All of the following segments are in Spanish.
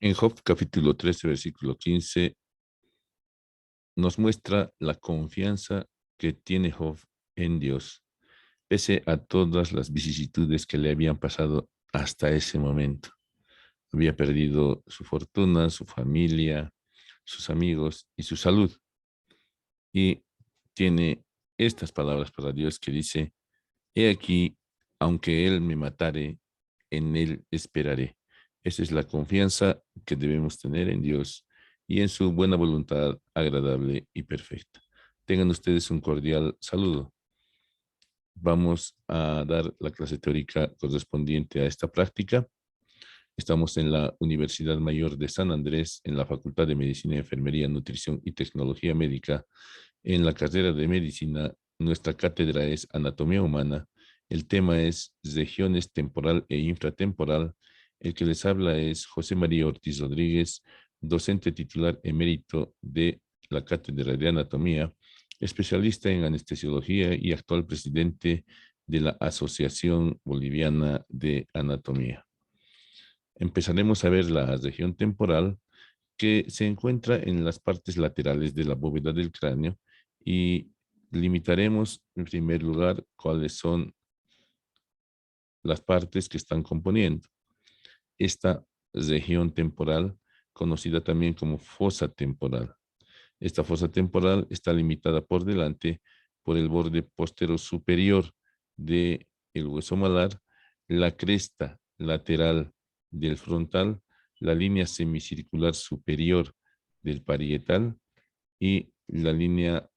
En Job capítulo 13, versículo 15, nos muestra la confianza que tiene Job en Dios, pese a todas las vicisitudes que le habían pasado hasta ese momento. Había perdido su fortuna, su familia, sus amigos y su salud. Y tiene estas palabras para Dios que dice: He aquí, aunque Él me matare, en Él esperaré. Esa es la confianza que debemos tener en Dios y en su buena voluntad agradable y perfecta. Tengan ustedes un cordial saludo. Vamos a dar la clase teórica correspondiente a esta práctica. Estamos en la Universidad Mayor de San Andrés, en la Facultad de Medicina, Enfermería, Nutrición y Tecnología Médica. En la carrera de Medicina, nuestra cátedra es Anatomía Humana. El tema es regiones temporal e infratemporal. El que les habla es José María Ortiz Rodríguez, docente titular emérito de la Cátedra de Anatomía, especialista en anestesiología y actual presidente de la Asociación Boliviana de Anatomía. Empezaremos a ver la región temporal, que se encuentra en las partes laterales de la bóveda del cráneo, y limitaremos en primer lugar cuáles son las partes que están componiendo esta región temporal, conocida también como fosa temporal. Esta fosa temporal está limitada por delante por el borde postero superior del hueso malar, la cresta lateral del frontal, la línea semicircular superior del parietal y la línea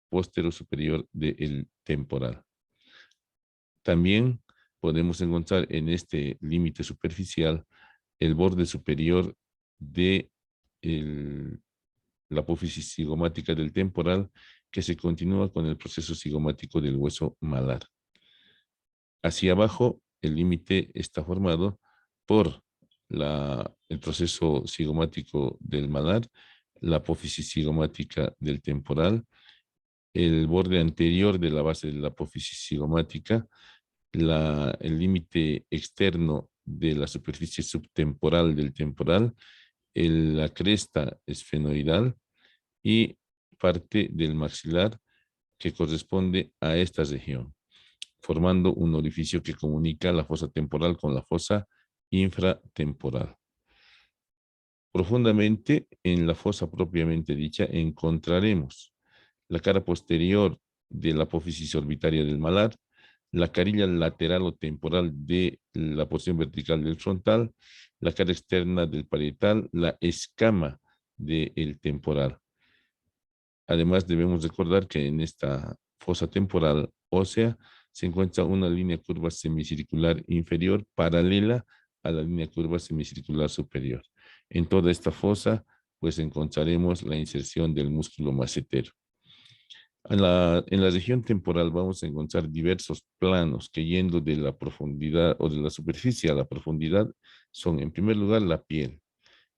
postero superior del temporal. También podemos encontrar en este límite superficial el borde superior de la apófisis cigomática del temporal, que se continúa con el proceso cigomático del hueso malar. Hacia abajo, el límite está formado por el proceso cigomático del malar, la apófisis cigomática del temporal, el borde anterior de la base de la apófisis cigomática, el límite externo de la superficie subtemporal del temporal, la cresta esfenoidal y parte del maxilar que corresponde a esta región, formando un orificio que comunica la fosa temporal con la fosa infratemporal. Profundamente en la fosa propiamente dicha encontraremos la cara posterior de la apófisis orbitaria del malar, la carilla lateral o temporal de la porción vertical del frontal, la cara externa del parietal, la escama del temporal. Además, debemos recordar que en esta fosa temporal ósea se encuentra una línea curva semicircular inferior paralela a la línea curva semicircular superior. En toda esta fosa, pues encontraremos la inserción del músculo macetero. En la región temporal vamos a encontrar diversos planos que, yendo de la profundidad o de la superficie a la profundidad, son en primer lugar la piel,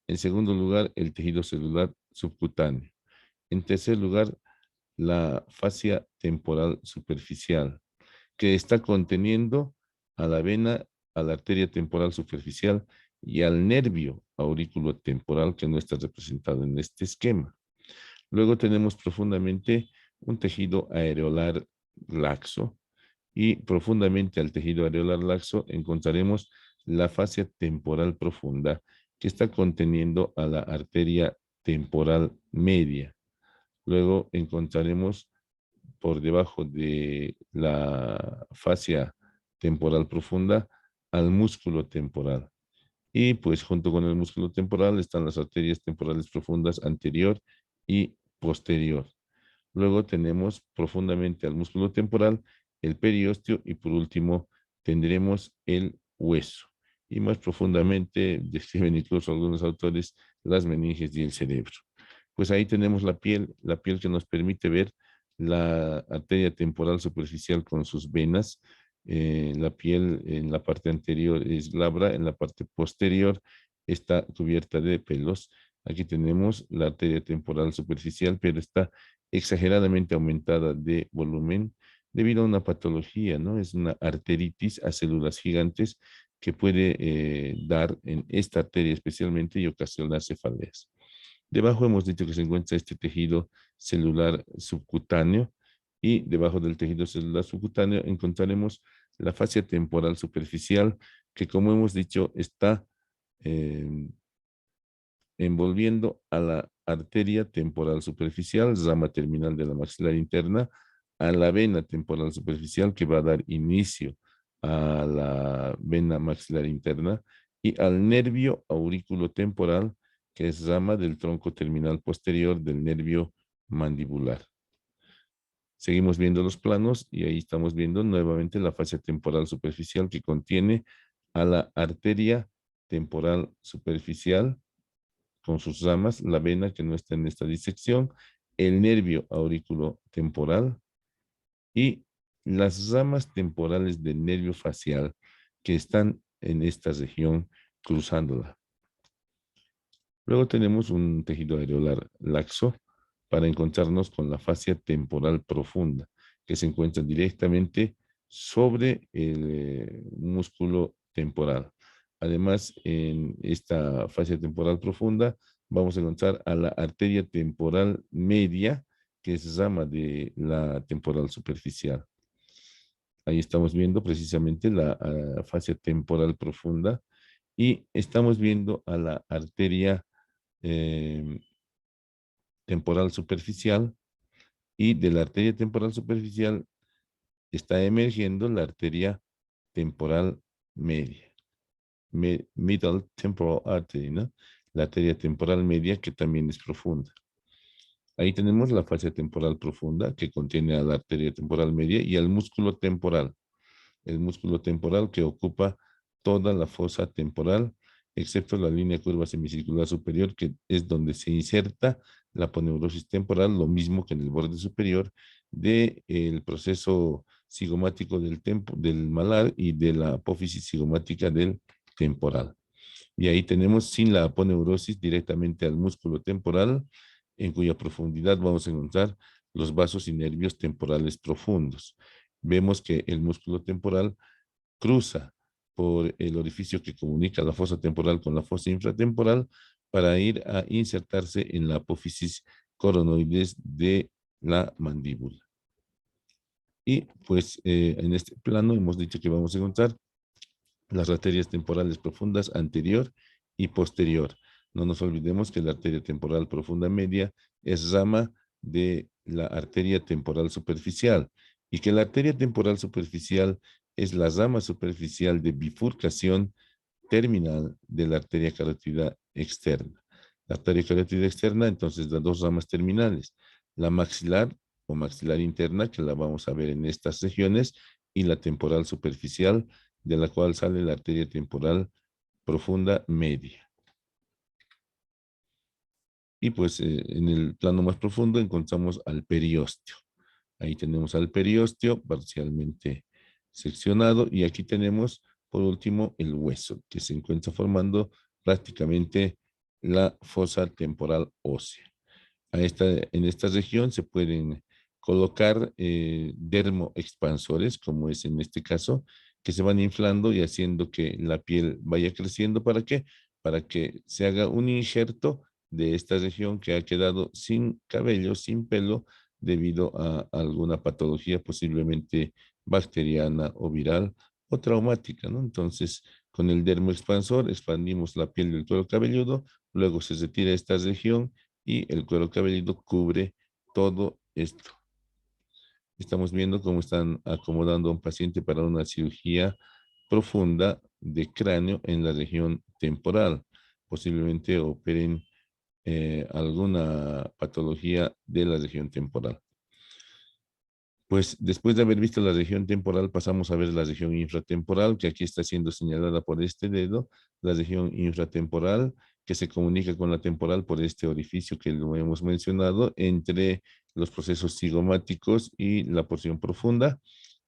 en segundo lugar el tejido celular subcutáneo, en tercer lugar la fascia temporal superficial, que está conteniendo a la vena, a la arteria temporal superficial y al nervio aurículo temporal, que no está representado en este esquema. Luego tenemos profundamente un tejido areolar laxo, y profundamente al tejido areolar laxo encontraremos la fascia temporal profunda, que está conteniendo a la arteria temporal media. Luego encontraremos por debajo de la fascia temporal profunda al músculo temporal. Y pues junto con el músculo temporal están las arterias temporales profundas anterior y posterior. Luego tenemos profundamente al músculo temporal el periósteo, y por último tendremos el hueso. Y más profundamente describen incluso algunos autores las meninges y el cerebro. Pues ahí tenemos la piel que nos permite ver la arteria temporal superficial con sus venas. La piel en la parte anterior es glabra, en la parte posterior está cubierta de pelos. Aquí tenemos la arteria temporal superficial, pero está exageradamente aumentada de volumen debido a una patología, ¿no? Es una arteritis a células gigantes que puede dar en esta arteria especialmente y ocasionar cefaleas. Debajo hemos dicho que se encuentra este tejido celular subcutáneo y debajo del tejido celular subcutáneo encontraremos la fascia temporal superficial que, como hemos dicho, está eh, envolviendo a la arteria temporal superficial, rama terminal de la maxilar interna, a la vena temporal superficial que va a dar inicio a la vena maxilar interna y al nervio aurículo temporal, que es rama del tronco terminal posterior del nervio mandibular. Seguimos viendo los planos y ahí estamos viendo nuevamente la fascia temporal superficial que contiene a la arteria temporal superficial con sus ramas, la vena que no está en esta disección, el nervio aurículo temporal y las ramas temporales del nervio facial que están en esta región cruzándola. Luego tenemos un tejido areolar laxo para encontrarnos con la fascia temporal profunda que se encuentra directamente sobre el músculo temporal. Además, en esta fascia temporal profunda vamos a encontrar a la arteria temporal media, que es rama de la temporal superficial. Ahí estamos viendo precisamente la fascia temporal profunda y estamos viendo a la arteria eh, temporal superficial y de la arteria temporal superficial está emergiendo la arteria temporal media, middle temporal artery, ¿no? La arteria temporal media que también es profunda. Ahí tenemos la fascia temporal profunda que contiene a la arteria temporal media y al músculo temporal. El músculo temporal que ocupa toda la fosa temporal, excepto la línea curva semicircular superior, que es donde se inserta la aponeurosis temporal, lo mismo que en el borde superior del proceso cigomático del malar y de la apófisis cigomática del temporal. Y ahí tenemos sin la aponeurosis directamente al músculo temporal, en cuya profundidad vamos a encontrar los vasos y nervios temporales profundos. Vemos que el músculo temporal cruza por el orificio que comunica la fosa temporal con la fosa infratemporal para ir a insertarse en la apófisis coronoides de la mandíbula. Y pues en este plano hemos dicho que vamos a encontrar las arterias temporales profundas anterior y posterior. No nos olvidemos que la arteria temporal profunda media es rama de la arteria temporal superficial y que la arteria temporal superficial es la rama superficial de bifurcación terminal de la arteria carótida externa. La arteria carótida externa, entonces, da dos ramas terminales, la maxilar o maxilar interna, que la vamos a ver en estas regiones, y la temporal superficial, de la cual sale la arteria temporal profunda media. Y pues en el plano más profundo encontramos al periósteo. Ahí tenemos al periósteo parcialmente seccionado y aquí tenemos por último el hueso que se encuentra formando prácticamente la fosa temporal ósea. En esta región se pueden colocar dermoexpansores, como es en este caso, que se van inflando y haciendo que la piel vaya creciendo. ¿Para qué? Para que se haga un injerto de esta región que ha quedado sin cabello, sin pelo, debido a alguna patología posiblemente bacteriana o viral o traumática, ¿no? Entonces, con el dermoexpansor expandimos la piel del cuero cabelludo, luego se retira esta región y el cuero cabelludo cubre todo esto. Estamos viendo cómo están acomodando a un paciente para una cirugía profunda de cráneo en la región temporal. Posiblemente operen alguna patología de la región temporal. Pues después de haber visto la región temporal, pasamos a ver la región infratemporal, que aquí está siendo señalada por este dedo, la región infratemporal, que se comunica con la temporal por este orificio que lo hemos mencionado, entre los procesos cigomáticos y la porción profunda.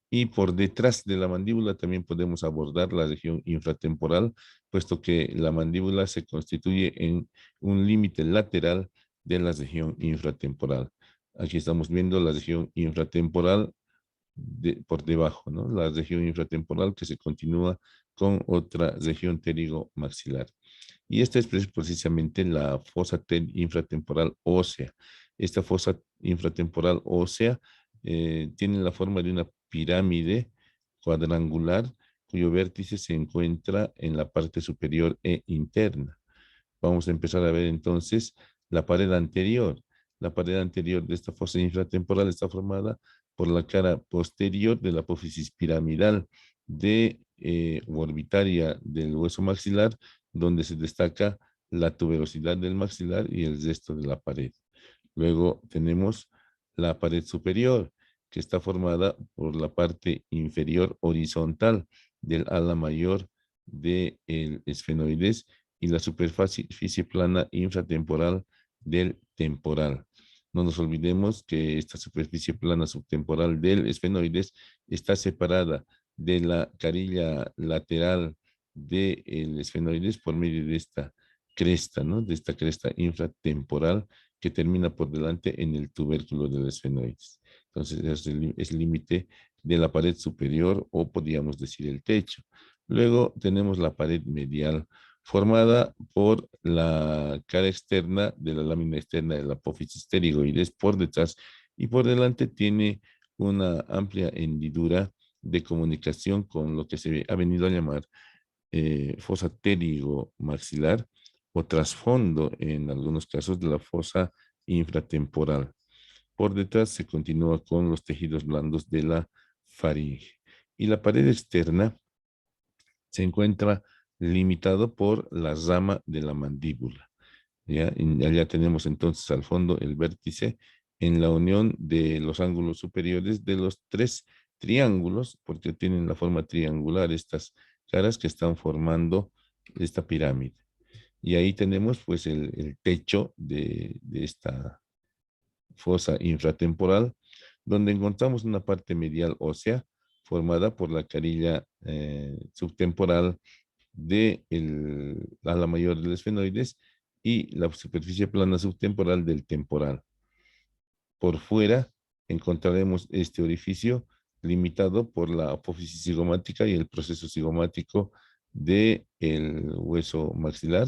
Y por detrás de la mandíbula también podemos abordar la región infratemporal, puesto que la mandíbula se constituye en un límite lateral de la región infratemporal. Aquí estamos viendo la región infratemporal por debajo, ¿no? La región infratemporal que se continúa con otra región pterigomaxilar. Y esta es precisamente la fosa infratemporal ósea. Esta fosa infratemporal ósea tiene la forma de una pirámide cuadrangular cuyo vértice se encuentra en la parte superior e interna. Vamos a empezar a ver entonces la pared anterior. La pared anterior de esta fosa infratemporal está formada por la cara posterior de la apófisis piramidal orbitaria del hueso maxilar, donde se destaca la tuberosidad del maxilar y el resto de la pared. Luego tenemos la pared superior, que está formada por la parte inferior horizontal del ala mayor del esfenoides y la superficie plana infratemporal del temporal. No nos olvidemos que esta superficie plana subtemporal del esfenoides está separada de la carilla lateral del esfenoides por medio de esta cresta, ¿no? De esta cresta infratemporal que termina por delante en el tubérculo del esfenoides. Entonces, es el límite de la pared superior o podríamos decir el techo. Luego tenemos la pared medial formada por la cara externa de la lámina externa de la apófisis pterigoides por detrás y por delante tiene una amplia hendidura de comunicación con lo que se ha venido a llamar fosa pterigomaxilar o trasfondo en algunos casos de la fosa infratemporal. Por detrás se continúa con los tejidos blandos de la faringe. Y la pared externa se encuentra limitado por la rama de la mandíbula. ¿Ya? Allá tenemos entonces al fondo el vértice en la unión de los ángulos superiores de los tres triángulos, porque tienen la forma triangular estas caras que están formando esta pirámide. Y ahí tenemos pues el techo de esta fosa infratemporal, donde encontramos una parte medial ósea formada por la carilla subtemporal de la ala mayor del esfenoides y la superficie plana subtemporal del temporal. Por fuera encontraremos este orificio limitado por la apófisis cigomática y el proceso cigomático del hueso maxilar,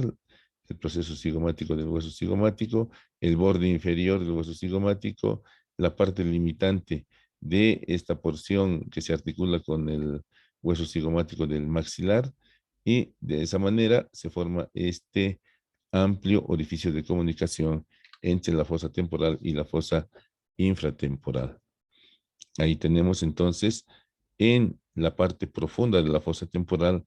el proceso cigomático del hueso cigomático, el borde inferior del hueso cigomático, la parte limitante de esta porción que se articula con el hueso cigomático del maxilar, y de esa manera se forma este amplio orificio de comunicación entre la fosa temporal y la fosa infratemporal. Ahí tenemos entonces en la parte profunda de la fosa temporal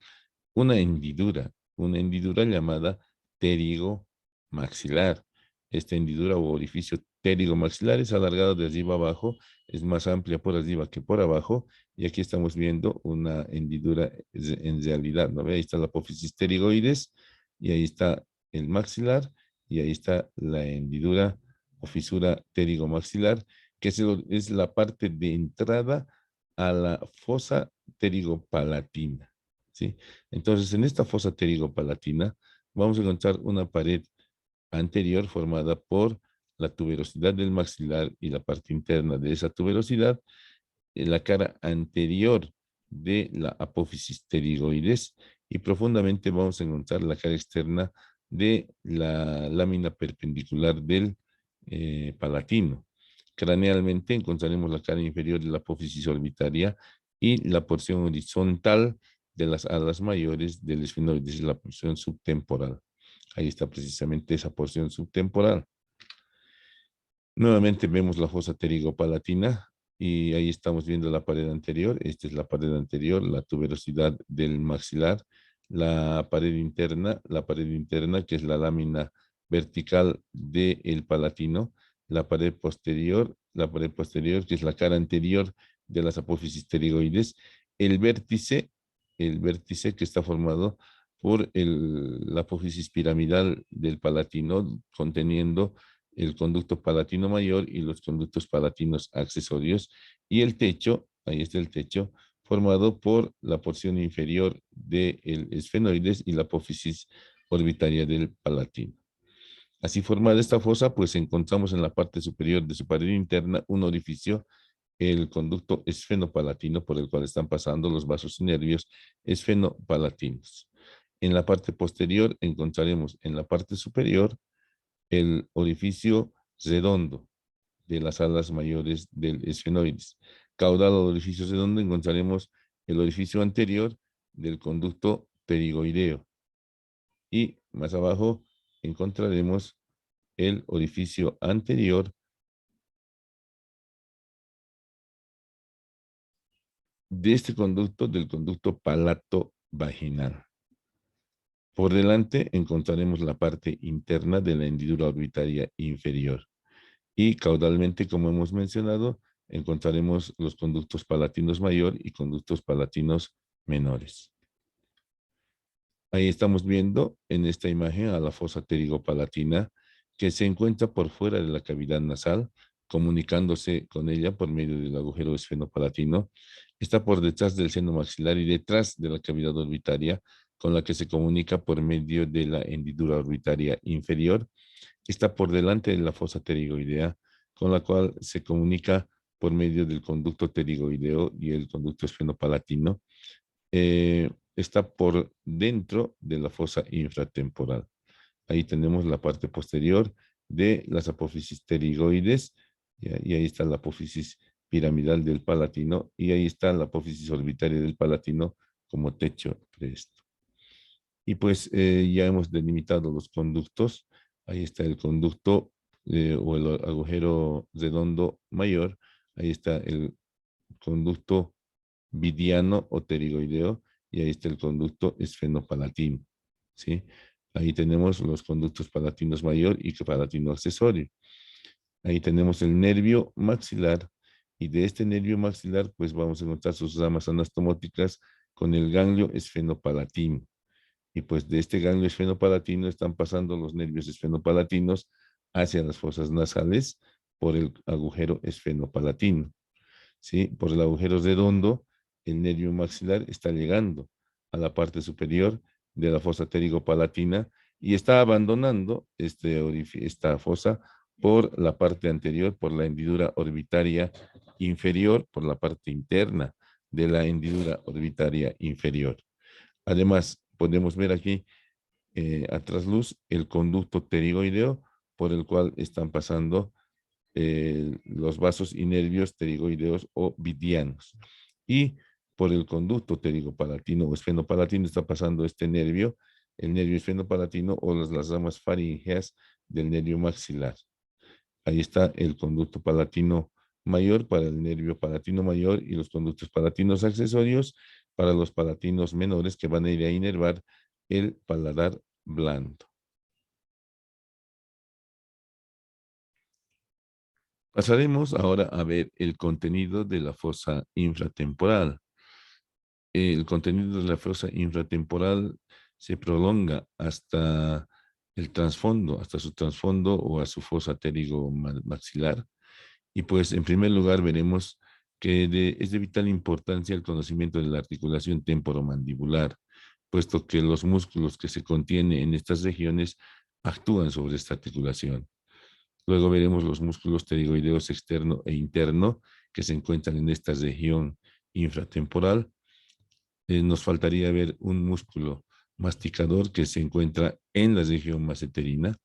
una hendidura llamada pterigomaxilar. Esta hendidura o orificio pterigomaxilar es alargado de arriba abajo, es más amplia por arriba que por abajo, y aquí estamos viendo una hendidura en realidad, ¿no ve? Ahí está la apófisis pterigoides, y ahí está el maxilar, y ahí está la hendidura o fisura pterigomaxilar, que es la parte de entrada a la fosa pterigopalatina, ¿sí? Entonces, en esta fosa pterigopalatina vamos a encontrar una pared anterior formada por la tuberosidad del maxilar y la parte interna de esa tuberosidad, la cara anterior de la apófisis pterigoides, y profundamente vamos a encontrar la cara externa de la lámina perpendicular del palatino. Cranealmente encontraremos la cara inferior de la apófisis orbitaria y la porción horizontal de las alas mayores del esfenoides, la porción subtemporal. Ahí está precisamente esa porción subtemporal. Nuevamente vemos la fosa pterigopalatina y ahí estamos viendo la pared anterior. Esta es la pared anterior, la tuberosidad del maxilar, la pared interna que es la lámina vertical del palatino, la pared posterior que es la cara anterior de las apófisis pterigoides, el vértice que está formado por la apófisis piramidal del palatino conteniendo el conducto palatino mayor y los conductos palatinos accesorios, y el techo, ahí está el techo, formado por la porción inferior del esfenoides y la apófisis orbitaria del palatino. Así formada esta fosa, pues encontramos en la parte superior de su pared interna un orificio el conducto esfenopalatino por el cual están pasando los vasos y nervios esfenopalatinos. En la parte posterior encontraremos en la parte superior el orificio redondo de las alas mayores del esfenoides. Caudal o orificio redondo encontraremos el orificio anterior del conducto pterigoideo. Y más abajo encontraremos el orificio anterior de este conducto, del conducto palato-vaginal. Por delante encontraremos la parte interna de la hendidura orbitaria inferior. Y caudalmente, como hemos mencionado, encontraremos los conductos palatinos mayor y conductos palatinos menores. Ahí estamos viendo en esta imagen a la fosa pterigopalatina que se encuentra por fuera de la cavidad nasal, comunicándose con ella por medio del agujero esfenopalatino. Está por detrás del seno maxilar y detrás de la cavidad orbitaria, con la que se comunica por medio de la hendidura orbitaria inferior. Está por delante de la fosa pterigoidea, con la cual se comunica por medio del conducto pterigoideo y el conducto esfenopalatino. Está por dentro de la fosa infratemporal. Ahí tenemos la parte posterior de las apófisis pterigoides, y ahí está la apófisis piramidal del palatino, y ahí está la apófisis orbitaria del palatino como techo de esto. Y pues ya hemos delimitado los conductos. Ahí está el conducto o el agujero redondo mayor. Ahí está el conducto vidiano o pterigoideo, y ahí está el conducto esfenopalatino, ¿sí? Ahí tenemos los conductos palatinos mayor y palatino accesorio. Ahí tenemos el nervio maxilar, y de este nervio maxilar pues vamos a encontrar sus ramas anastomóticas con el ganglio esfenopalatino. Y pues de este ganglio esfenopalatino están pasando los nervios esfenopalatinos hacia las fosas nasales por el agujero esfenopalatino. ¿Sí? Por el agujero redondo, el nervio maxilar está llegando a la parte superior de la fosa pterigopalatina y está abandonando esta fosa por la parte anterior, por la hendidura orbitaria inferior, por la parte interna de la hendidura orbitaria inferior. Además, podemos ver aquí a trasluz el conducto pterigoideo por el cual están pasando los vasos y nervios pterigoideos o vidianos. Y por el conducto pterigopalatino o esfenopalatino está pasando este nervio, el nervio esfenopalatino o las ramas faríngeas del nervio maxilar. Ahí está el conducto palatino mayor para el nervio palatino mayor y los conductos palatinos accesorios para los palatinos menores que van a ir a inervar el paladar blando. Pasaremos ahora a ver el contenido de la fosa infratemporal. El contenido de la fosa infratemporal se prolonga hasta el trasfondo, hasta su trasfondo o a su fosa pterigomaxilar. Y pues en primer lugar veremos que es de vital importancia el conocimiento de la articulación temporomandibular, puesto que los músculos que se contienen en estas regiones actúan sobre esta articulación. Luego veremos los músculos pterigoideos externo e interno que se encuentran en esta región infratemporal. Nos faltaría ver un músculo masticador que se encuentra en la región maseterina,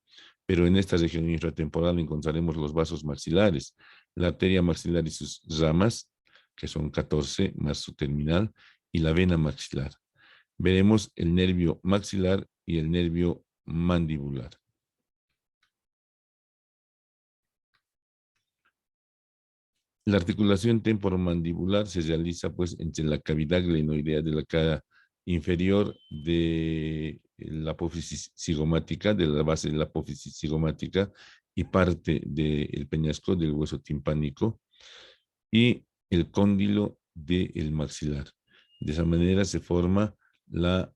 pero en esta región infratemporal encontraremos los vasos maxilares, la arteria maxilar y sus ramas, que son 14 más su terminal, y la vena maxilar. Veremos el nervio maxilar y el nervio mandibular. La articulación temporomandibular se realiza pues entre la cavidad glenoidea de la cara inferior de la apófisis cigomática, de la base de la apófisis cigomática y parte del peñasco del hueso timpánico y el cóndilo del maxilar. De esa manera se forma la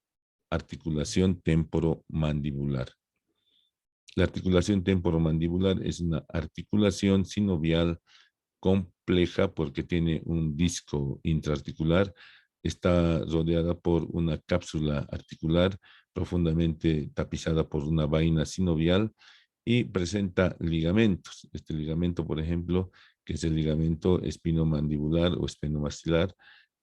articulación temporomandibular. La articulación temporomandibular es una articulación sinovial compleja porque tiene un disco intraarticular, está rodeada por una cápsula articular profundamente tapizada por una vaina sinovial y presenta ligamentos. Este ligamento, por ejemplo, que es el ligamento espinomandibular o espinomaxilar,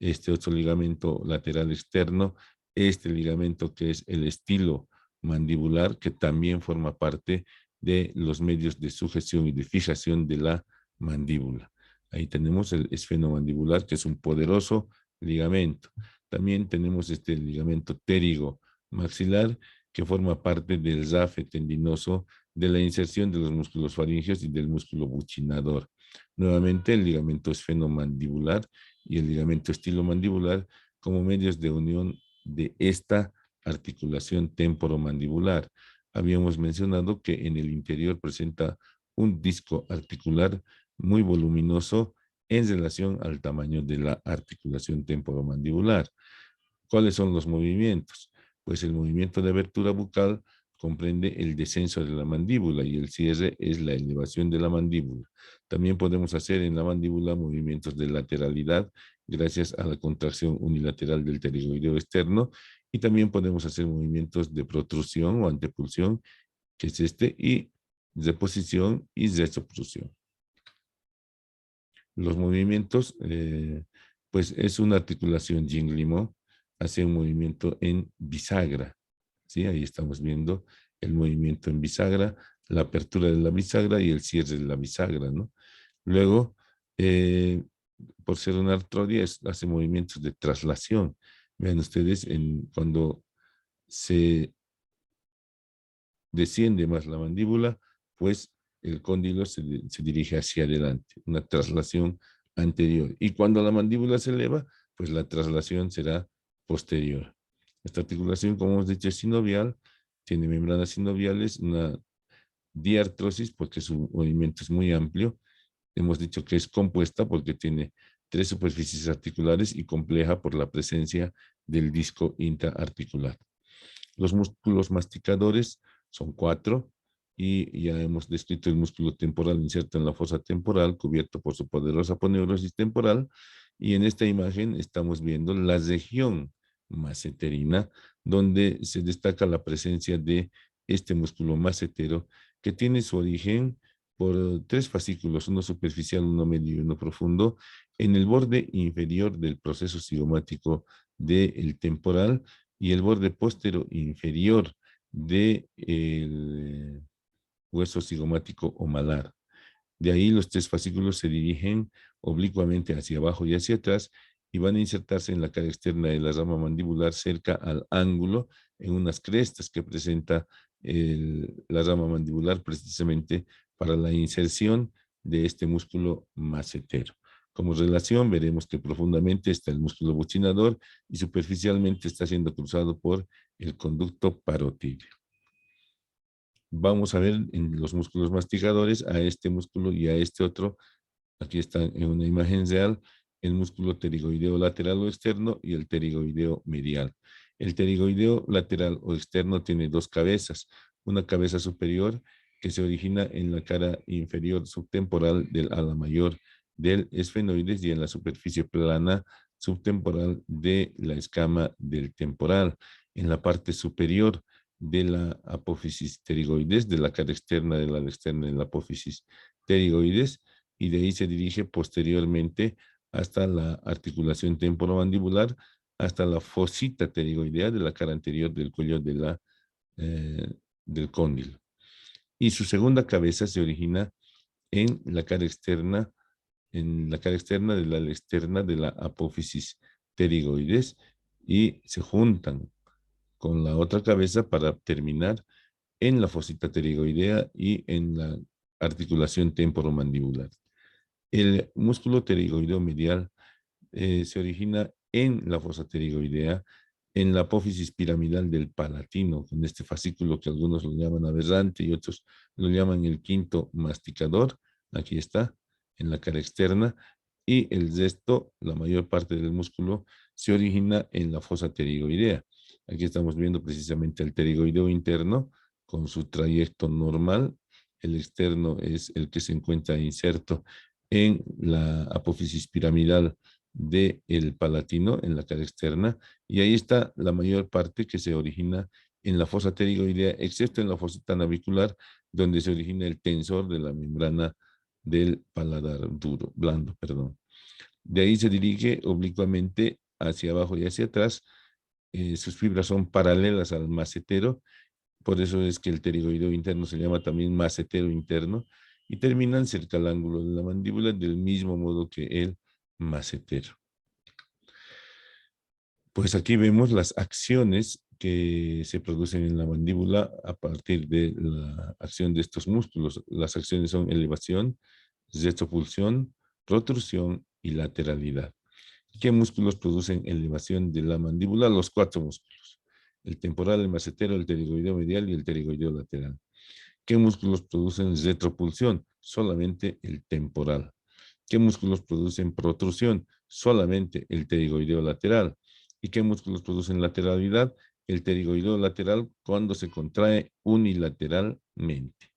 este otro ligamento lateral externo, este ligamento que es el estilo mandibular, que también forma parte de los medios de sujeción y de fijación de la mandíbula. Ahí tenemos el esfenomandibular, que es un poderoso ligamento. También tenemos este ligamento pterigo maxilar, que forma parte del zafe tendinoso de la inserción de los músculos faringeos y del músculo buccinador. Nuevamente, el ligamento esfenomandibular y el ligamento estilomandibular como medios de unión de esta articulación temporomandibular. Habíamos mencionado que en el interior presenta un disco articular muy voluminoso en relación al tamaño de la articulación temporomandibular. ¿Cuáles son los movimientos? Pues el movimiento de abertura bucal comprende el descenso de la mandíbula y el cierre es la elevación de la mandíbula. También podemos hacer en la mandíbula movimientos de lateralidad gracias a la contracción unilateral del pterigoideo externo y también podemos hacer movimientos de protrusión o antepulsión, que es este, y reposición y retrotrusión. Los movimientos, pues es una articulación yin-limo, hace un movimiento en bisagra, ¿sí? Ahí estamos viendo el movimiento en bisagra, la apertura de la bisagra y el cierre de la bisagra, ¿no? Luego, por ser una artrodia, hace movimientos de traslación. Vean ustedes, cuando se desciende más la mandíbula, pues el cóndilo se dirige hacia adelante, una traslación anterior. Y cuando la mandíbula se eleva, pues la traslación será posterior. Esta articulación, como hemos dicho, es sinovial, tiene membranas sinoviales, una diartrosis, porque su movimiento es muy amplio. Hemos dicho que es compuesta porque tiene 3 superficies articulares y compleja por la presencia del disco intraarticular. Los músculos masticadores son 4 y ya hemos descrito el músculo temporal inserto en la fosa temporal, cubierto por su poderosa aponeurosis temporal. Y en esta imagen estamos viendo la región maseterina, donde se destaca la presencia de este músculo masetero, que tiene su origen por 3 fascículos, uno superficial, uno medio y uno profundo, en el borde inferior del proceso cigomático del temporal y el borde póstero inferior del hueso cigomático o malar. De ahí los 3 fascículos se dirigen oblicuamente hacia abajo y hacia atrás y van a insertarse en la cara externa de la rama mandibular cerca al ángulo en unas crestas que presenta la rama mandibular precisamente para la inserción de este músculo macetero. Como relación veremos que profundamente está el músculo buccinador y superficialmente está siendo cruzado por el conducto parotídeo. Vamos a ver en los músculos masticadores a este músculo y a este otro. Aquí está en una imagen real el músculo pterigoideo lateral o externo y el pterigoideo medial. El pterigoideo lateral o externo tiene 2 cabezas. Una cabeza superior que se origina en la cara inferior subtemporal del ala mayor del esfenoides y en la superficie plana subtemporal de la escama del temporal. En la parte superior de la apófisis pterigoides, de la cara externa de la externa de la apófisis pterigoides, y de ahí se dirige posteriormente hasta la articulación temporomandibular, hasta la fosita pterigoidea de la cara anterior del cuello del cóndilo. Y su segunda cabeza se origina en la cara externa, de la ala externa de la apófisis pterigoides y se juntan con la otra cabeza para terminar en la fosita pterigoidea y en la articulación temporomandibular. El músculo pterigoideo medial se origina en la fosa pterigoidea, en la apófisis piramidal del palatino, con este fascículo que algunos lo llaman aberrante y otros lo llaman el quinto masticador. Aquí está, en la cara externa. Y el resto, la mayor parte del músculo, se origina en la fosa pterigoidea. Aquí estamos viendo precisamente el pterigoideo interno con su trayecto normal. El externo es el que se encuentra inserto en la apófisis piramidal del palatino, en la cara externa, y ahí está la mayor parte que se origina en la fosa pterigoidea, excepto en la fosita navicular, donde se origina el tensor de la membrana del paladar duro, blando, perdón. De ahí se dirige oblicuamente hacia abajo y hacia atrás. Sus fibras son paralelas al macetero, por eso es que el pterigoideo interno se llama también macetero interno, y terminan cerca al ángulo de la mandíbula del mismo modo que el macetero. Pues aquí vemos las acciones que se producen en la mandíbula a partir de la acción de estos músculos. Las acciones son elevación, retropulsión, protrusión y lateralidad. ¿Qué músculos producen elevación de la mandíbula? Los 4 músculos. El temporal, el macetero, el pterigoideo medial y el pterigoideo lateral. ¿Qué músculos producen retropulsión? Solamente el temporal. ¿Qué músculos producen protrusión? Solamente el pterigoideo lateral. ¿Y qué músculos producen lateralidad? El pterigoideo lateral cuando se contrae unilateralmente.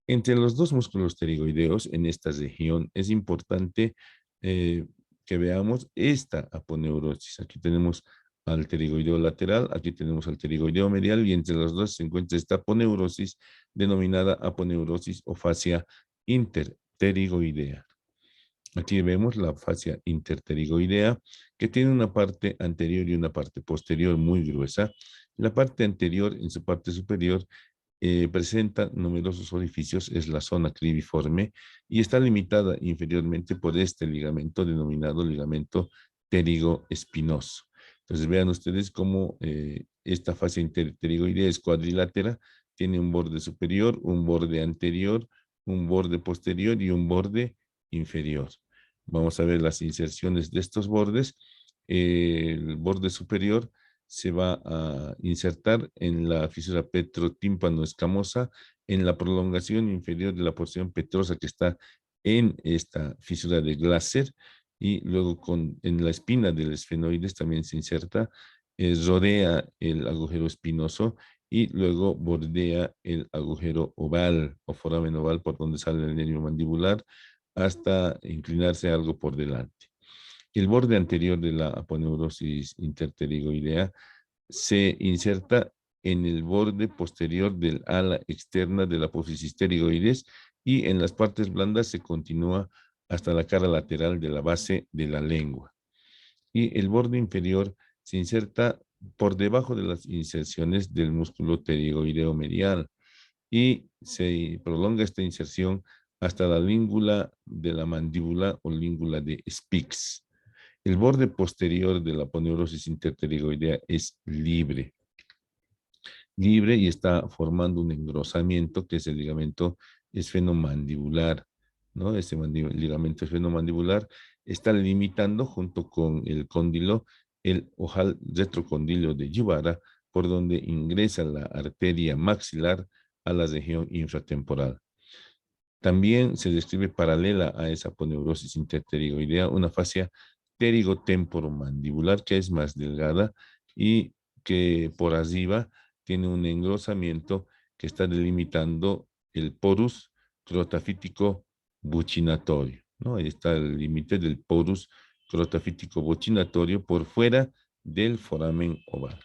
Entre los dos músculos pterigoideos en esta región es importante que veamos esta aponeurosis. Aquí tenemos al pterigoideo lateral, aquí tenemos al pterigoideo medial y entre los dos se encuentra esta aponeurosis denominada aponeurosis o fascia interpterigoidea. Aquí vemos la fascia interpterigoidea que tiene una parte anterior y una parte posterior muy gruesa. La parte anterior en su parte superior presenta numerosos orificios, es la zona cribiforme y está limitada inferiormente por este ligamento denominado ligamento pterigoespinoso. Entonces vean ustedes cómo esta fascia interpterigoidea es cuadrilátera, tiene un borde superior, un borde anterior, un borde posterior y un borde inferior. Vamos a ver las inserciones de estos bordes. El borde superior se va a insertar en la fisura petrotímpano escamosa en la prolongación inferior de la porción petrosa que está en esta fisura de Glaser y luego en la espina del esfenoides también se inserta, rodea el agujero espinoso y luego bordea el agujero oval o foramen oval por donde sale el nervio mandibular hasta inclinarse algo por delante. El borde anterior de la aponeurosis interpterigoidea se inserta en el borde posterior del ala externa de la apófisis pterigoides y en las partes blandas se continúa hasta la cara lateral de la base de la lengua. Y el borde inferior se inserta por debajo de las inserciones del músculo pterigoideo medial y se prolonga esta inserción hasta la língula de la mandíbula o língula de Spix. El borde posterior de la aponeurosis interpterigoidea es libre y está formando un engrosamiento que es el ligamento esfenomandibular, ¿no? Este ligamento esfenomandibular está limitando junto con el cóndilo el ojal retrocondilo de Yubara, por donde ingresa la arteria maxilar a la región infratemporal. También se describe paralela a esa aponeurosis interpterigoidea una fascia pterigotemporomandibular que es más delgada y que por arriba tiene un engrosamiento que está delimitando el porus crotafítico buccinatorio, ¿no? Ahí está el límite del porus crotafítico buccinatorio por fuera del foramen oval.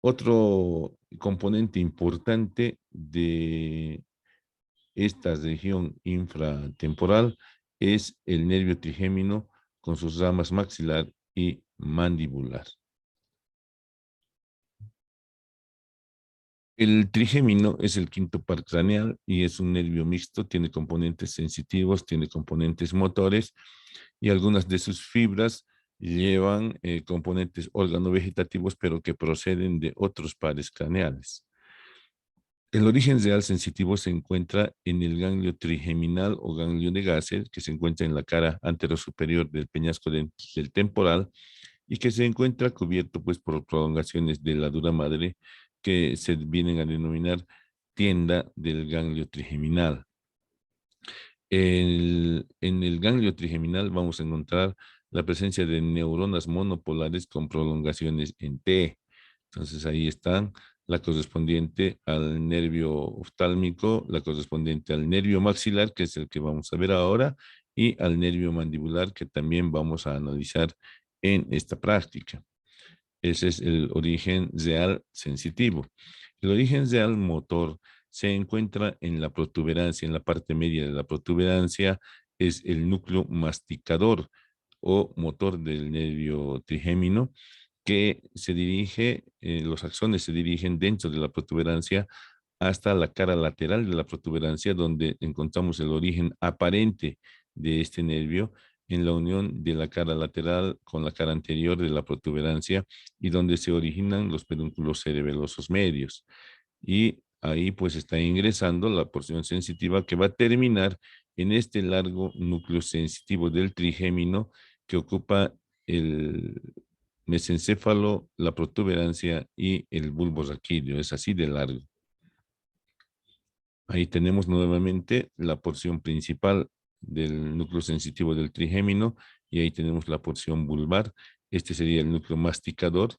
Otro componente importante de esta región infratemporal es el nervio trigémino con sus ramas maxilar y mandibular. El trigémino es el quinto par craneal y es un nervio mixto, tiene componentes sensitivos, tiene componentes motores y algunas de sus fibras llevan componentes organovegetativos pero que proceden de otros pares craneales. El origen real sensitivo se encuentra en el ganglio trigeminal o ganglio de Gasser, que se encuentra en la cara anterosuperior del peñasco del temporal y que se encuentra cubierto pues, por prolongaciones de la dura madre que se vienen a denominar tienda del ganglio trigeminal. En el ganglio trigeminal vamos a encontrar la presencia de neuronas monopolares con prolongaciones en T. Entonces ahí están la correspondiente al nervio oftálmico, la correspondiente al nervio maxilar, que es el que vamos a ver ahora, y al nervio mandibular, que también vamos a analizar en esta práctica. Ese es el origen real sensitivo. El origen real motor se encuentra en la protuberancia, en la parte media de la protuberancia, es el núcleo masticador o motor del nervio trigémino, que se dirige, los axones se dirigen dentro de la protuberancia hasta la cara lateral de la protuberancia, donde encontramos el origen aparente de este nervio en la unión de la cara lateral con la cara anterior de la protuberancia y donde se originan los pedúnculos cerebelosos medios. Y ahí pues está ingresando la porción sensitiva que va a terminar en este largo núcleo sensitivo del trigémino que ocupa el mesencéfalo, la protuberancia y el bulbo raquídeo. Es así de largo. Ahí tenemos nuevamente la porción principal del núcleo sensitivo del trigémino y ahí tenemos la porción vulvar. Este sería el núcleo masticador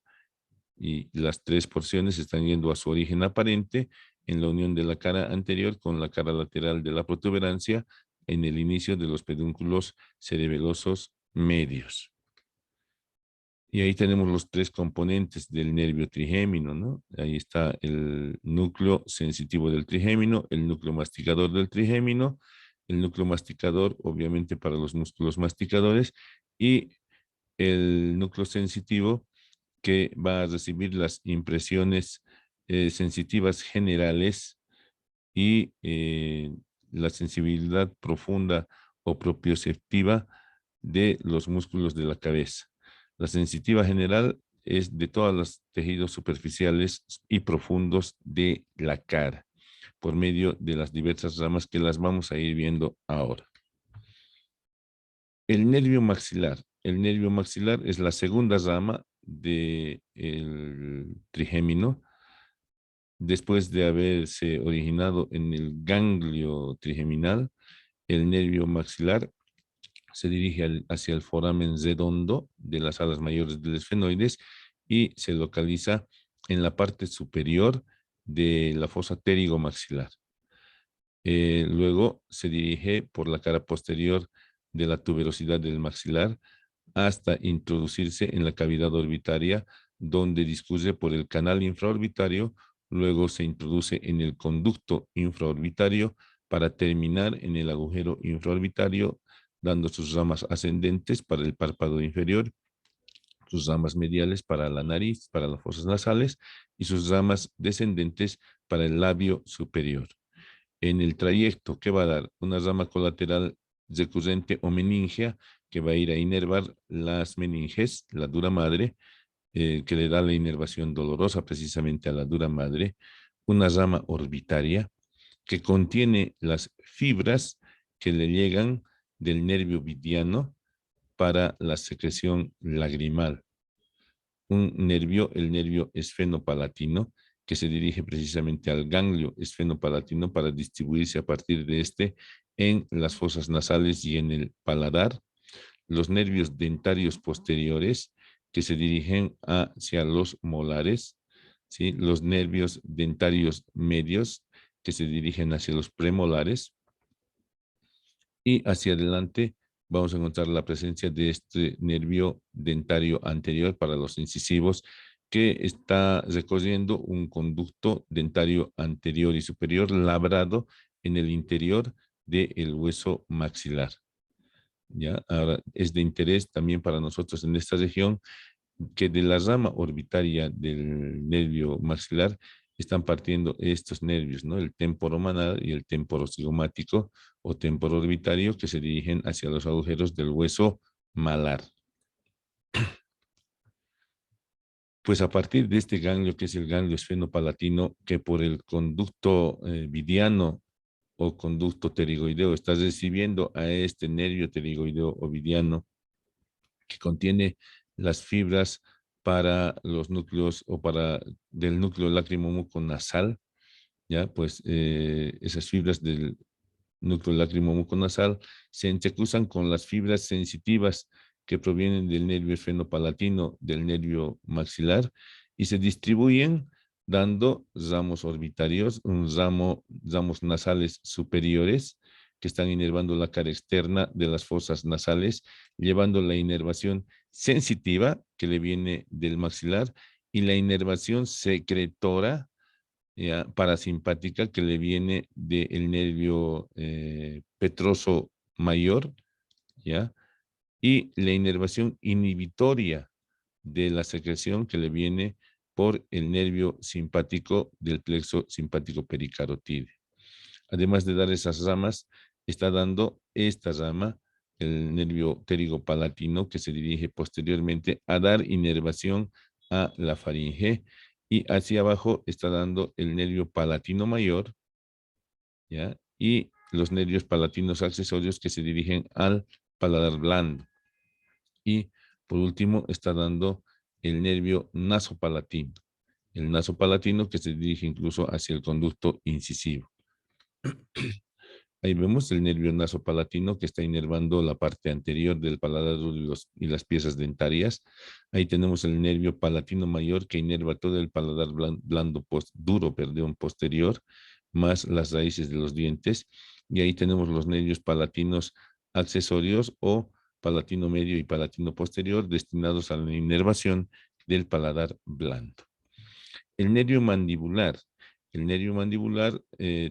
y las tres porciones están yendo a su origen aparente en la unión de la cara anterior con la cara lateral de la protuberancia en el inicio de los pedúnculos cerebelosos medios. Y ahí tenemos los tres componentes del nervio trigémino, ¿no? Ahí está el núcleo sensitivo del trigémino, el núcleo masticador del trigémino, el núcleo masticador, obviamente para los músculos masticadores, y el núcleo sensitivo que va a recibir las impresiones sensitivas generales y la sensibilidad profunda o propioceptiva de los músculos de la cabeza. La sensitiva general es de todos los tejidos superficiales y profundos de la cara, por medio de las diversas ramas que las vamos a ir viendo ahora. El nervio maxilar. El nervio maxilar es la segunda rama del trigémino, después de haberse originado en el ganglio trigeminal. El nervio maxilar se dirige hacia el foramen redondo de las alas mayores del esfenoides y se localiza en la parte superior de la fosa pterigomaxilar. Luego se dirige por la cara posterior de la tuberosidad del maxilar hasta introducirse en la cavidad orbitaria, donde discurre por el canal infraorbitario, luego se introduce en el conducto infraorbitario para terminar en el agujero infraorbitario, dando sus ramas ascendentes para el párpado inferior, sus ramas mediales para la nariz, para las fosas nasales y sus ramas descendentes para el labio superior. En el trayecto que va a dar una rama colateral recurrente o meningea que va a ir a inervar las meninges, la dura madre, que le da la inervación dolorosa precisamente a la dura madre, una rama orbitaria que contiene las fibras que le llegan del nervio vidiano para la secreción lagrimal. Un nervio, el nervio esfenopalatino, que se dirige precisamente al ganglio esfenopalatino para distribuirse a partir de este en las fosas nasales y en el paladar. Los nervios dentarios posteriores, que se dirigen hacia los molares, ¿sí? Los nervios dentarios medios, que se dirigen hacia los premolares, y hacia adelante vamos a encontrar la presencia de este nervio dentario anterior para los incisivos que está recorriendo un conducto dentario anterior y superior labrado en el interior del hueso maxilar. ¿Ya? Ahora, es de interés también para nosotros en esta región que de la rama orbitaria del nervio maxilar están partiendo estos nervios, ¿no? El temporomanal y el temporocigomático o temporoorbitario que se dirigen hacia los agujeros del hueso malar. Pues a partir de este ganglio, que es el ganglio esfenopalatino, que por el conducto vidiano o conducto pterigoideo está recibiendo a este nervio pterigoideo o vidiano que contiene las fibras para los núcleos o para del núcleo lacrimomuco-nasal, ya pues esas fibras del núcleo lacrimomuco-nasal se entrecruzan con las fibras sensitivas que provienen del nervio esfenopalatino, del nervio maxilar, y se distribuyen dando ramos orbitarios, ramos nasales superiores que están inervando la cara externa de las fosas nasales, llevando la inervación sensitiva que le viene del maxilar y la inervación secretora ya, parasimpática que le viene del nervio petroso mayor, ¿ya? Y la inervación inhibitoria de la secreción que le viene por el nervio simpático del plexo simpático pericarotídeo. Además de dar esas ramas, está dando esta rama, el nervio pterigopalatino, que se dirige posteriormente a dar inervación a la faringe, y hacia abajo está dando el nervio palatino mayor, ¿ya? Y los nervios palatinos accesorios que se dirigen al paladar blando. Y por último está dando el nervio nasopalatino. El nasopalatino que se dirige incluso hacia el conducto incisivo. Ahí vemos el nervio nasopalatino que está inervando la parte anterior del paladar y las piezas dentarias. Ahí tenemos el nervio palatino mayor que inerva todo el paladar blando duro, perdón, posterior, más las raíces de los dientes. Y ahí tenemos los nervios palatinos accesorios o palatino medio y palatino posterior destinados a la inervación del paladar blando. El nervio mandibular. El nervio mandibular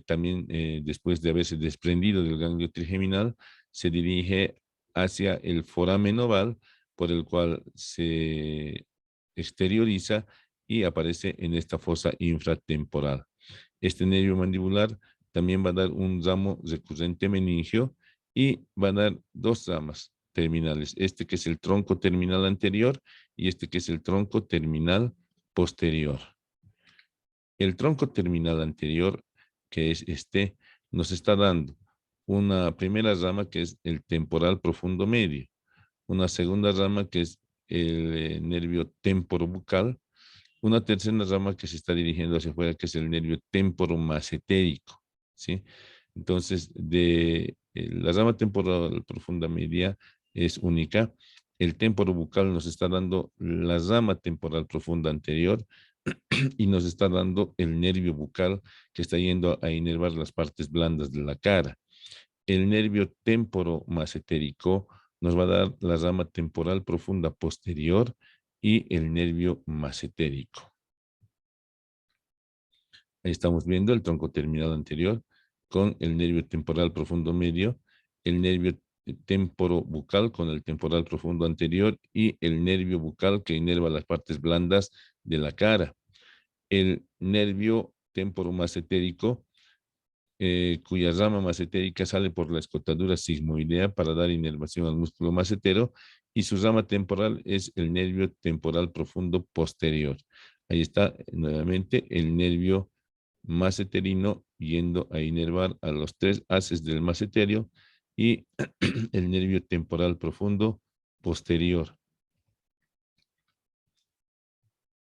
también después de haberse desprendido del ganglio trigeminal se dirige hacia el foramen oval por el cual se exterioriza y aparece en esta fosa infratemporal. Este nervio mandibular también va a dar un ramo recurrente meningio y va a dar dos ramas terminales. Este que es el tronco terminal anterior y este que es el tronco terminal posterior. El tronco terminal anterior, que es este, nos está dando una primera rama que es el temporal profundo medio, una segunda rama que es el nervio temporobucal, una tercera rama que se está dirigiendo hacia afuera que es el nervio temporomasentérico, ¿sí? Entonces, de la rama temporal profunda media es única. El temporobucal nos está dando la rama temporal profunda anterior y nos está dando el nervio bucal que está yendo a inervar las partes blandas de la cara. El nervio temporomasentérico nos va a dar la rama temporal profunda posterior y el nervio masentérico. Ahí estamos viendo el tronco terminal anterior con el nervio temporal profundo medio, el nervio temporobucal con el temporal profundo anterior y el nervio bucal que inerva las partes blandas de la cara. El nervio temporomasentérico, cuya rama masentérica sale por la escotadura sigmoidea para dar inervación al músculo masentero, y su rama temporal es el nervio temporal profundo posterior. Ahí está nuevamente el nervio maseterino yendo a inervar a los tres haces del maseterio y el nervio temporal profundo posterior.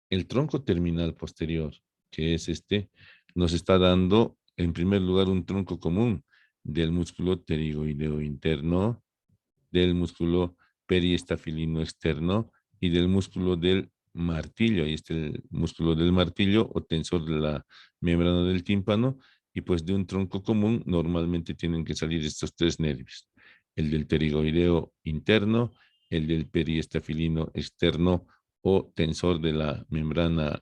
El tronco terminal posterior, que es este, nos está dando en primer lugar un tronco común del músculo pterigoideo interno, del músculo periestafilino externo y del músculo del martillo. Ahí está el músculo del martillo o tensor de la membrana del tímpano, y pues de un tronco común normalmente tienen que salir estos tres nervios: el del pterigoideo interno, el del periestafilino externo o tensor de la membrana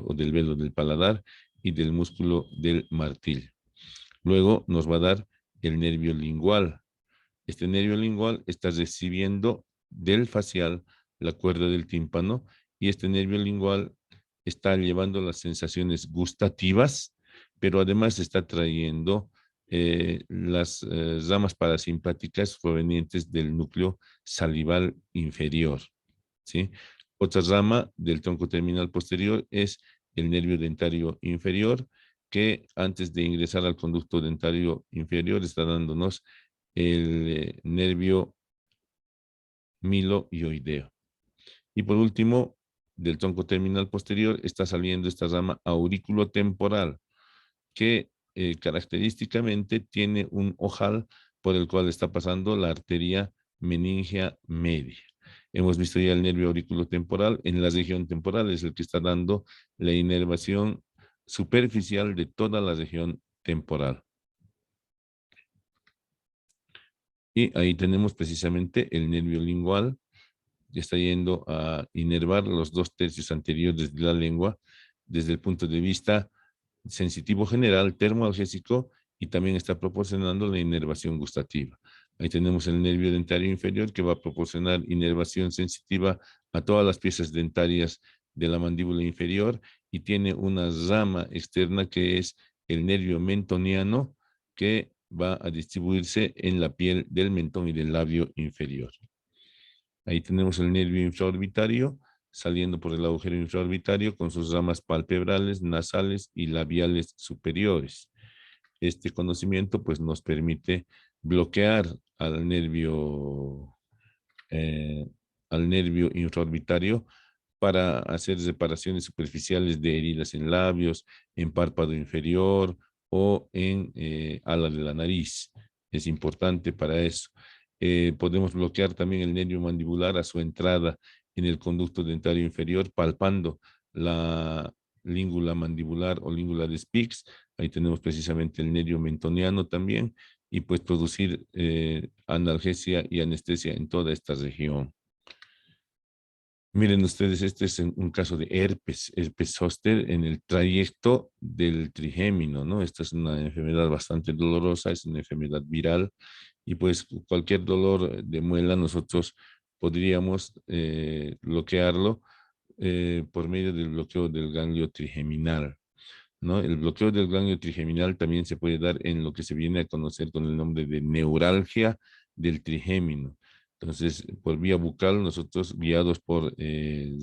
o del velo del paladar, y del músculo del martillo. Luego nos va a dar el nervio lingual. Este nervio lingual está recibiendo del facial la cuerda del tímpano, y este nervio lingual está llevando las sensaciones gustativas, pero además está trayendo las ramas parasimpáticas provenientes del núcleo salival inferior, ¿sí? Otra rama del tronco terminal posterior es el nervio dentario inferior, que antes de ingresar al conducto dentario inferior está dándonos el nervio miloioideo. Y por último, del tronco terminal posterior está saliendo esta rama auriculotemporal, que característicamente tiene un ojal por el cual está pasando la arteria meningea media. Hemos visto ya el nervio auriculotemporal en la región temporal, es el que está dando la inervación superficial de toda la región temporal. Y ahí tenemos precisamente el nervio lingual, que está yendo a inervar los 2/3 anteriores de la lengua desde el punto de vista sensitivo general, termoalgésico, y también está proporcionando la inervación gustativa. Ahí tenemos el nervio dentario inferior que va a proporcionar inervación sensitiva a todas las piezas dentarias de la mandíbula inferior y tiene una rama externa que es el nervio mentoniano que va a distribuirse en la piel del mentón y del labio inferior. Ahí tenemos el nervio infraorbitario saliendo por el agujero infraorbitario con sus ramas palpebrales, nasales y labiales superiores. Este conocimiento pues nos permite bloquear eh, al nervio infraorbitario para hacer reparaciones superficiales de heridas en labios, en párpado inferior o en ala de la nariz. Es importante para eso. Podemos bloquear también el nervio mandibular a su entrada en el conducto dentario inferior, palpando la língula mandibular o língula de Spix. Ahí tenemos precisamente el nervio mentoniano también, y pues producir analgesia y anestesia en toda esta región. Miren ustedes, este es un caso de herpes zóster en el trayecto del trigémino, ¿no? Esta es una enfermedad bastante dolorosa, es una enfermedad viral, y pues cualquier dolor de muela nosotros podríamos bloquearlo por medio del bloqueo del ganglio trigeminal, ¿no? El bloqueo del ganglio trigeminal también se puede dar en lo que se viene a conocer con el nombre de neuralgia del trigémino. Entonces, por vía bucal, nosotros, guiados por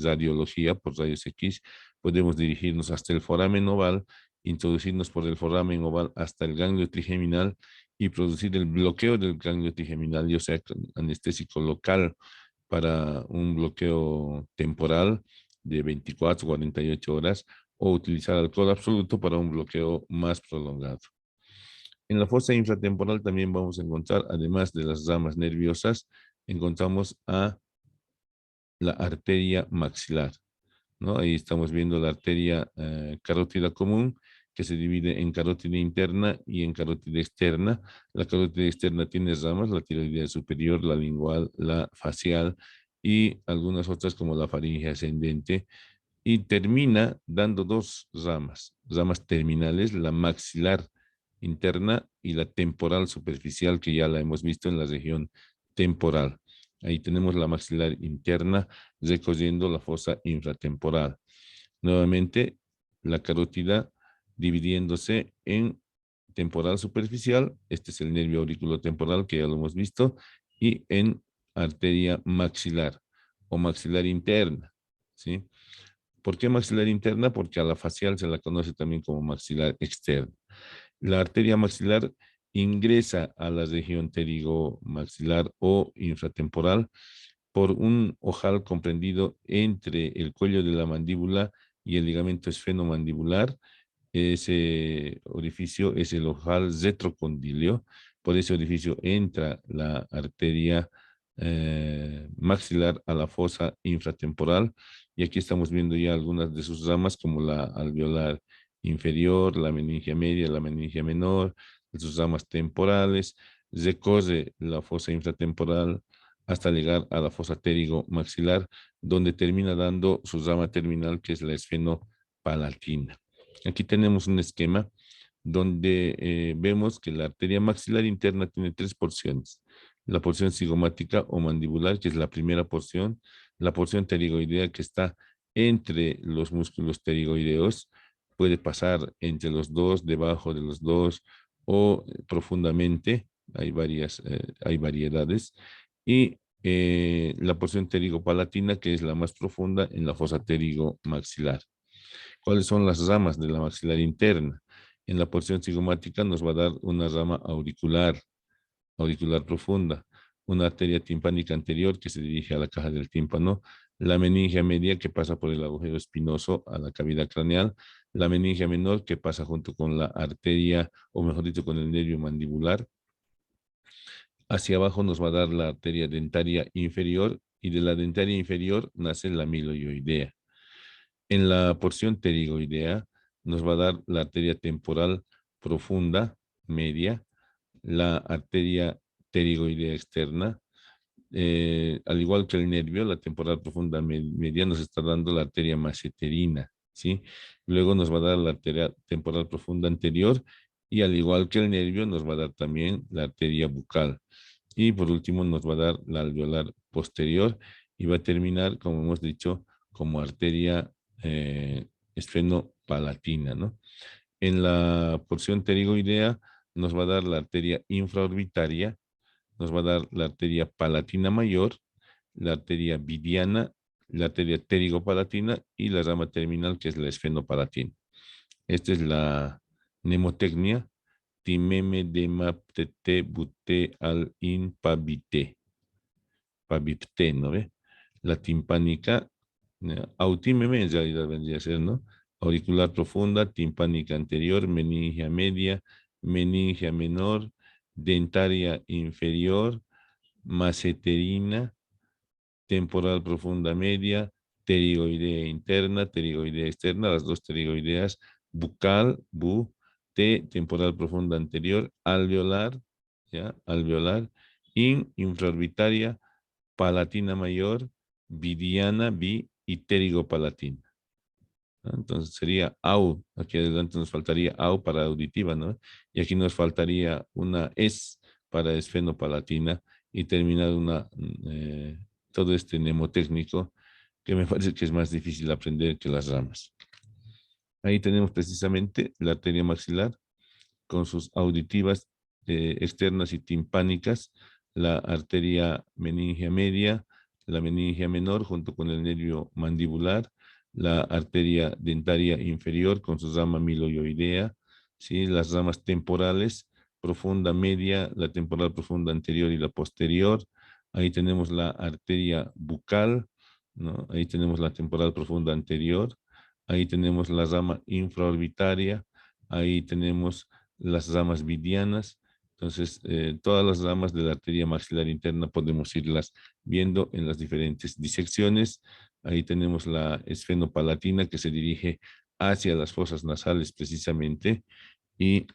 radiología, por rayos X, podemos dirigirnos hasta el foramen oval, introducirnos por el foramen oval hasta el ganglio trigeminal y producir el bloqueo del ganglio trigeminal, ya sea anestésico local para un bloqueo temporal de 24 48 horas, o utilizar alcohol absoluto para un bloqueo más prolongado. En la fosa infratemporal también vamos a encontrar, además de las ramas nerviosas, encontramos a la arteria maxilar, ¿no? Ahí estamos viendo la arteria carótida común, que se divide en carótida interna y en carótida externa. La carótida externa tiene ramas, la tiroidea superior, la lingual, la facial y algunas otras como la faringe ascendente, y termina dando dos ramas terminales, la maxilar interna y la temporal superficial, que ya la hemos visto en la región temporal. Ahí tenemos la maxilar interna recorriendo la fosa infratemporal. Nuevamente, la carótida dividiéndose en temporal superficial, este es el nervio auriculotemporal que ya lo hemos visto, y en arteria maxilar o maxilar interna, ¿sí? ¿Por qué maxilar interna? Porque a la facial se la conoce también como maxilar externa. La arteria maxilar ingresa a la región pterigomaxilar o infratemporal por un ojal comprendido entre el cuello de la mandíbula y el ligamento esfenomandibular. Ese orificio es el ojal retrocondilio. Por ese orificio entra la arteria maxilar a la fosa infratemporal, y aquí estamos viendo ya algunas de sus ramas como la alveolar inferior, la meningia media, la meningia menor, sus ramas temporales, recorre la fosa infratemporal hasta llegar a la fosa pterigomaxilar, donde termina dando su rama terminal, que es la esfenopalatina. Aquí tenemos un esquema donde vemos que la arteria maxilar interna tiene tres porciones: la porción cigomática o mandibular, que es la primera porción; la porción pterigoidea, que está entre los músculos pterigoideos, puede pasar entre los dos, debajo de los dos o profundamente, hay variedades; y la porción pterigopalatina, que es la más profunda en la fosa pterigomaxilar. ¿Cuáles son las ramas de la maxilar interna? En la porción cigomática nos va a dar una rama auricular profunda, una arteria timpánica anterior que se dirige a la caja del tímpano, la meningia media que pasa por el agujero espinoso a la cavidad craneal, la meningia menor que pasa junto con la arteria, o mejor dicho, con el nervio mandibular. Hacia abajo nos va a dar la arteria dentaria inferior, y de la dentaria inferior nace la amiloidea. En la porción pterigoidea nos va a dar la arteria temporal profunda, media, la arteria pterigoidea externa, al igual que el nervio, la temporal profunda media nos está dando la arteria masseterina, ¿sí? Luego nos va a dar la arteria temporal profunda anterior y al igual que el nervio nos va a dar también la arteria bucal. Y por último nos va a dar la alveolar posterior y va a terminar, como hemos dicho, como arteria esfenopalatina, ¿no? En la porción pterigoidea nos va a dar la arteria infraorbitaria, nos va a dar la arteria palatina mayor, la arteria vidiana, la arteria pterigopalatina y la rama terminal que es la esfenopalatina. Esta es la mnemotecnia. Timeme demaptete bute al in pabite. Pabipte, ¿no ve? La timpánica, autímeme en realidad vendría a ser, ¿no? Auricular profunda, timpánica anterior, meningia media, meningia menor, dentaria inferior, maseterina, temporal profunda media, pterigoidea interna, pterigoidea externa, las dos pterigoideas, bucal, bu, T, temporal profunda anterior, alveolar, ¿ya? Alveolar, infraorbitaria, palatina mayor, vidiana, bi y pterigopalatina. ¿No? Entonces sería AU, aquí adelante nos faltaría AU para auditiva, ¿no? Y aquí nos faltaría una S para esfenopalatina y terminar todo este mnemotécnico que me parece que es más difícil aprender que las ramas. Ahí tenemos precisamente la arteria maxilar con sus auditivas externas y timpánicas, la arteria meningia media, la meningia menor junto con el nervio mandibular, la arteria dentaria inferior con su rama miloioidea, ¿sí? Las ramas temporales, profunda media, la temporal profunda anterior y la posterior. Ahí tenemos la arteria bucal, ¿no? Ahí tenemos la temporal profunda anterior. Ahí tenemos la rama infraorbitaria. Ahí tenemos las ramas vidianas. Entonces, todas las ramas de la arteria maxilar interna podemos irlas viendo en las diferentes disecciones. Ahí tenemos la esfenopalatina que se dirige hacia las fosas nasales precisamente y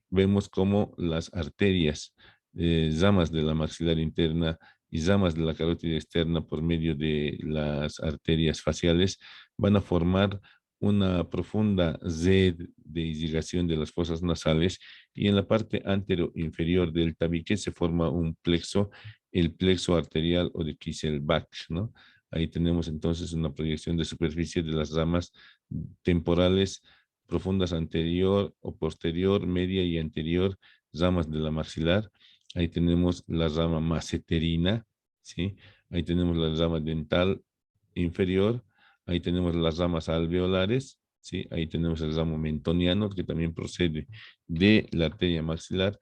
vemos cómo las arterias, ramas de la maxilar interna y ramas de la carótida externa por medio de las arterias faciales van a formar una profunda red de irrigación de las fosas nasales y en la parte antero inferior del tabique se forma un plexo, el plexo arterial o de Kieselbach, ¿no? Ahí tenemos entonces una proyección de superficie de las ramas temporales profundas anterior o posterior, media y anterior, ramas de la maxilar. Ahí tenemos la rama maseterina, ¿sí? Ahí tenemos la rama dental inferior. Ahí tenemos las ramas alveolares, ¿sí? Ahí tenemos el ramo mentoniano, que también procede de la arteria maxilar.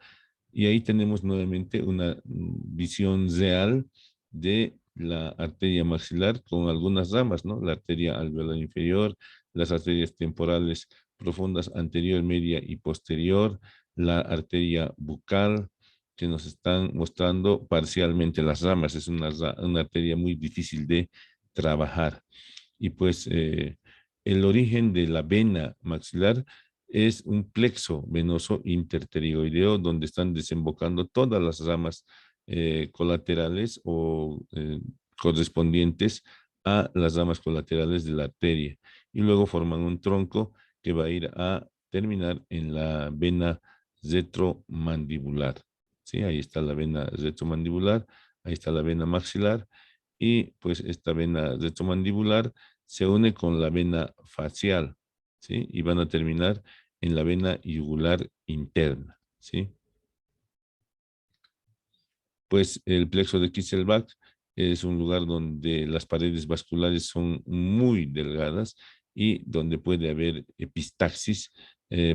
Y ahí tenemos nuevamente una visión real de la arteria maxilar con algunas ramas, ¿no? La arteria alveolar inferior, las arterias temporales profundas anterior, media y posterior, la arteria bucal, que nos están mostrando parcialmente las ramas. Es una arteria muy difícil de trabajar. Y pues el origen de la vena maxilar es un plexo venoso interpterigoideo donde están desembocando todas las ramas colaterales o correspondientes a las ramas colaterales de la arteria y luego forman un tronco que va a ir a terminar en la vena retromandibular. ¿Sí? Ahí está la vena retromandibular, ahí está la vena maxilar y pues esta vena retromandibular se une con la vena facial, ¿sí? Y van a terminar en la vena yugular interna, ¿sí? Pues el plexo de Kieselbach es un lugar donde las paredes vasculares son muy delgadas y donde puede haber epistaxis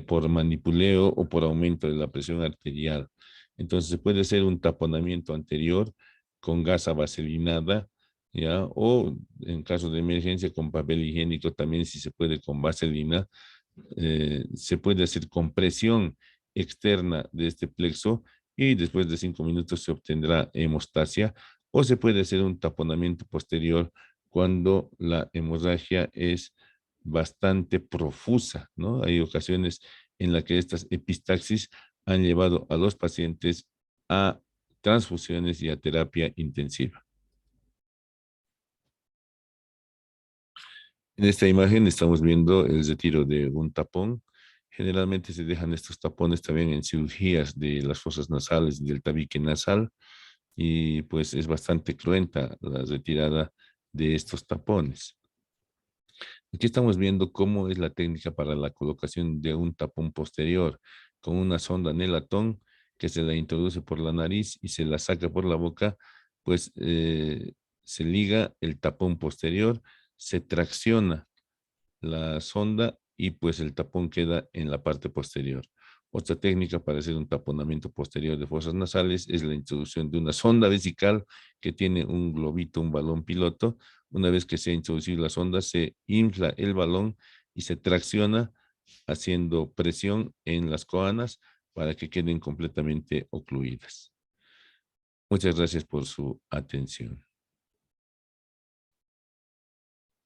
por manipuleo o por aumento de la presión arterial. Entonces se puede hacer un taponamiento anterior con gasa vaselinada, ¿ya? O en caso de emergencia con papel higiénico también si se puede con vaselina. Se puede hacer compresión externa de este plexo y después de 5 minutos se obtendrá hemostasia o se puede hacer un taponamiento posterior cuando la hemorragia es bastante profusa, ¿no? Hay ocasiones en las que estas epistaxis han llevado a los pacientes a transfusiones y a terapia intensiva. En esta imagen estamos viendo el retiro de un tapón. Generalmente se dejan estos tapones también en cirugías de las fosas nasales y del tabique nasal y pues es bastante cruenta la retirada de estos tapones. Aquí estamos viendo cómo es la técnica para la colocación de un tapón posterior con una sonda Nelatón que se la introduce por la nariz y se la saca por la boca, pues se liga el tapón posterior, se tracciona la sonda y pues el tapón queda en la parte posterior. Otra técnica para hacer un taponamiento posterior de fosas nasales es la introducción de una sonda vesical que tiene un globito, un balón piloto. Una vez que se ha introducido la sonda, se infla el balón y se tracciona haciendo presión en las coanas para que queden completamente ocluidas. Muchas gracias por su atención.